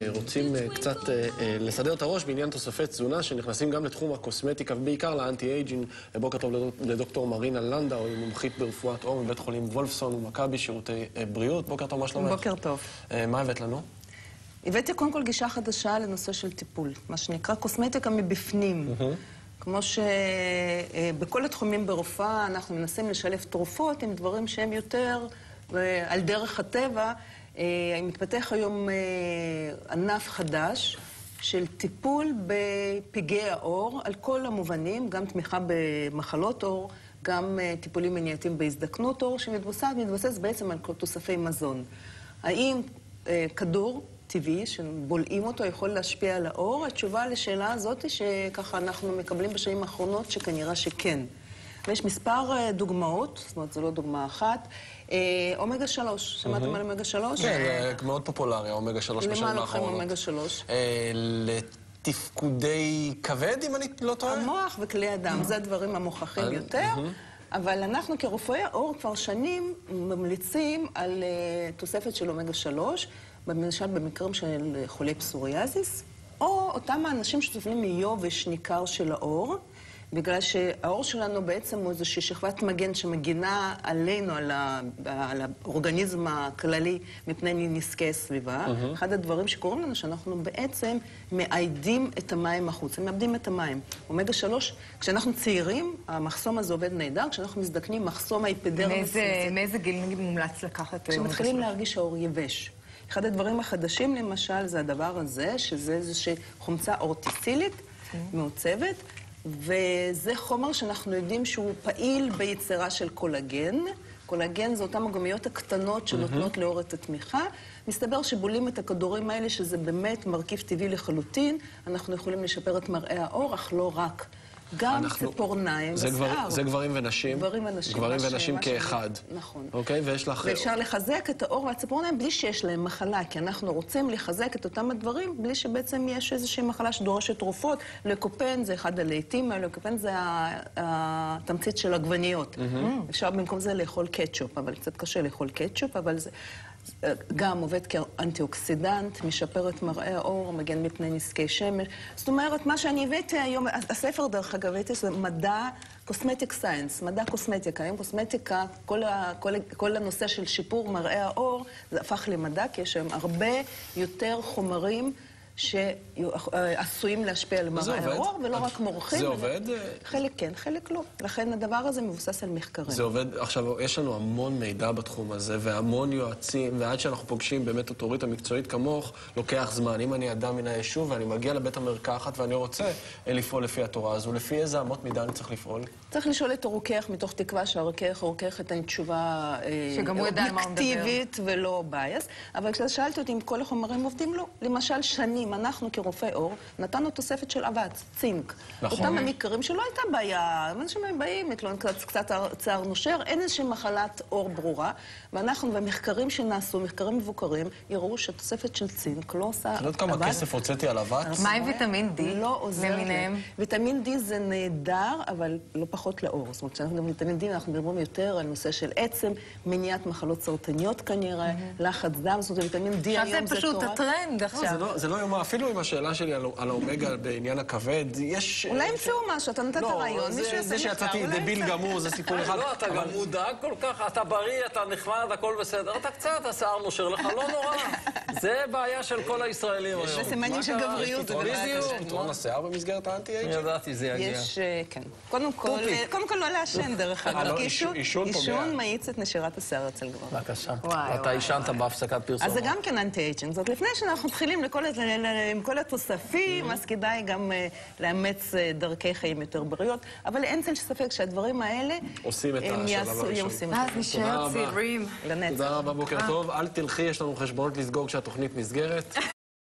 רוצים קצת לסדר את הראש בעניין תוספי תזונה שנכנסים גם לתחום הקוסמטיקה ובעיקר לאנטי-אייג'ינג. בוקר טוב לדוקטור מרינה לנדאו, היא מומחית ברפואת עור מבית חולים וולפסון ומכבי שירותי בריאות. בוקר טוב, מה שלומך? בוקר טוב. מה הבאת לנו? הבאתי קודם כל גישה חדשה לנושא של טיפול, מה שנקרא קוסמטיקה מבפנים. כמו שבכל התחומים ברפואה אנחנו מנסים לשלב תרופות עם דברים שהם יותר על דרך הטבע. מתפתח היום ענף חדש של טיפול בפגעי העור על כל המובנים, גם תמיכה במחלות עור, גם טיפולים מניעתיים בהזדקנות עור, שמתבסס בעצם על תוספי מזון. האם כדור טבעי שבולעים אותו יכול להשפיע על העור? התשובה לשאלה הזאת היא שככה אנחנו מקבלים בשנים האחרונות שכנראה שכן. ויש מספר דוגמאות, זאת אומרת, זו לא דוגמה אחת. אומגה 3, שמעתם על אומגה 3? כן, מאוד פופולרי, אומגה 3 בשנים האחרונות. למה לוקחים אומגה 3? לתפקודי כבד, אם אני לא טועה? המוח וכלי הדם, זה הדברים המוכחים יותר. אבל אנחנו כרופאי העור כבר שנים ממליצים על תוספת של אומגה 3, למשל במקרים של חולי פסוריאזיס, או אותם האנשים שסובלים מיובש ניכר של העור, בגלל שהעור שלנו בעצם הוא איזושהי שכבת מגן שמגינה עלינו, על האורגניזם הכללי, מפני נזקי סביבה. אחד הדברים שקוראים לנו שאנחנו בעצם מאיידים את המים החוצה, מאבדים את המים. אומגה 3, כשאנחנו צעירים, המחסום הזה עובד נהדר, כשאנחנו מזדקנים, מחסום האפידרמיס... מאיזה גיל נגיד מומלץ לקחת? כשמתחילים להרגיש העור יבש. אחד הדברים החדשים למשל זה הדבר הזה, שזה איזושהי חומצה אורטיסילית מעוצבת, וזה חומר שאנחנו יודעים שהוא פעיל ביצירה של קולגן. קולגן זה אותן הגומיות הקטנות שנותנות לעור את התמיכה. מסתבר שבולים את הכדורים האלה, שזה באמת מרכיב טבעי לחלוטין. אנחנו יכולים לשפר את מראה העור, אך לא רק. גם ציפורניים ושיער. זה גברים ונשים? גברים ונשים. גברים ונשים כאחד. נכון. אוקיי, ויש לך... ואפשר לחזק את העור והציפורניים בלי שיש להם מחלה, כי אנחנו רוצים לחזק את אותם הדברים בלי שבעצם יש איזושהי מחלה שדורשת תרופות. לוקופן זה אחד הלעיתים, לוקופן זה התמצית של עגבניות. אפשר במקום זה לאכול קטשופ, אבל קצת קשה לאכול קטשופ, אבל זה... גם עובד כאנטי-אוקסידנט, משפר את מראה העור, מגן מפני נזקי שמש. זאת אומרת, מה שאני הבאתי היום, הספר דרך אגב, הבאתי זה מדע, קוסמטיק סיינס, מדע קוסמטיקה. היום קוסמטיקה, כל הנושא של שיפור מראה העור, זה הפך למדע, כי יש היום הרבה יותר חומרים שעשויים להשפיע על מראה העור, ולא רק מורחים. זה עובד? חלק כן, חלק לא. לכן הדבר הזה מבוסס על מחקרים. זה עובד. עכשיו, יש לנו המון מידע בתחום הזה, והמון יועצים, ועד שאנחנו פוגשים באמת אוטוריטה מקצועית כמוך, לוקח זמן. אם אני אדם מן היישוב ואני מגיע לבית המרקחת ואני רוצה לפעול לפי התורה הזו, לפי איזה אמות מידה אני צריך לפעול? צריך לשאול את הרוקח מתוך תקווה שהרוקח ייתן תשובה אובייקטיבית ולא בייס. אבל כששאלתי אותי אם כל החומרים עובדים, לא. למשל, שנים אנחנו כרופאי עור נתנו תוספת של אבץ, צינק. אותם המקרים שלא הייתה בעיה, אנשים באים, קצת צער נושר, אין איזושהי מחלת עור ברורה, ואנחנו במחקרים שנעשו, מחקרים מבוקרים, יראו שהתוספת של צינק לא עושה... את יודעת כמה כסף הוצאתי על אבץ? מה עם ויטמין D? לא עוזר להם. ויטמין D זה נהדר, אבל לא פחות לעור. זאת אומרת, כשאנחנו מדברים על ויטמין D, אנחנו מדברים יותר על נושא של עצם, מניעת מחלות סרטניות כנראה, לחץ דם, זאת אומרת, ויטמין D היום זה פשוט הטרנד עכשיו. זה לא יומה, אפילו עם השאלה שלי על האומגה בעניין הכבד, יש... אולי ימצאו משהו, אתה נתת רעיון, מישהו יעשה זה שיצאתי דביל גמור, זה סיפור אחד. לא, אתה גם מודאג כל כך, אתה בריא, אתה נחמד, הכל בסדר, אתה קצת, השיער נושר לך, לא נורא. זה בעיה של כל הישראלים היום. זה סימנים של גבריות. יש פתרון לשיער במסגרת האנטי-אייג'ינג? אני ידעתי, זה יגיע. יש, כן. קודם כל לא לעשן דרך אגב. עישון מאיץ את נשירת השיער אצל גברים. בבקשה. אתה עישנת בהפסקת פרסומת. אז זה גם כן אנטי-אייג'ינג. זאת לפני שאנחנו מתחילים עם כל התוספים, אז כדאי גם לאמץ דרכי חיים יותר בריאות. אבל אין צל ספק שהדברים האלה... עושים את השלב הראשון. אז נשאר צעירים. תודה רבה, בוקר טוב. אל תלכי, יש לנו חשבונות לסגור כשהתוכנית נסגרת.